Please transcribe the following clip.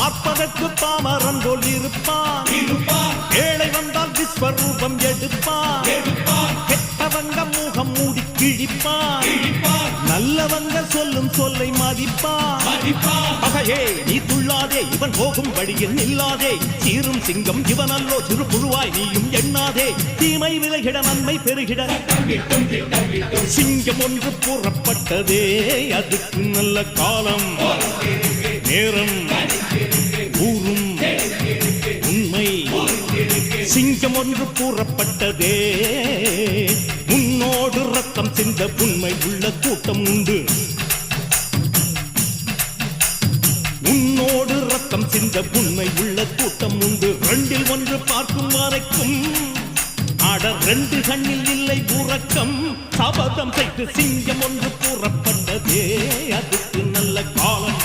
பார்ப்பதற்கு பாமரன் போல் இருப்பான். ஏழை வந்தால் விஸ்வரூபம் எடுப்பான். கெட்டவங்க முகம் மூடி கிழிப்பான். நல்லவங்க சொல்லும் சொல்லை மதிப்பான். பகையே நீ துள்ளாதே, இவன் போகும் வழியில் நில்லாதே. சீரும் சிங்கம் இவன் அல்லோ, சிறு புழுவாய் நீயும் எண்ணாதே. தீமை விலகிட நன்மை பெருகிட சிங்கம் ஒன்று கூறப்பட்டதே, அதுக்கு நல்ல காலம் நேரம் கூறும் உண்மை. சிங்கம் ஒன்று கூறப்பட்டதே, முன்னோடு ரத்தம் சிந்த உண்மை உள்ள கூட்டம் உண்டு. உன்னோடு ரத்தம் சிந்த உண்மை உள்ள கூட்டம் உண்டு. ரெண்டில் ஒன்று பார்க்கும் வரைக்கும் ஆட ரெண்டு கண்ணில் இல்லை உறக்கம். சபதம் செய்து சிங்கம் ஒன்று கூறப்பட்டதே, அதுக்கு நல்ல காலம்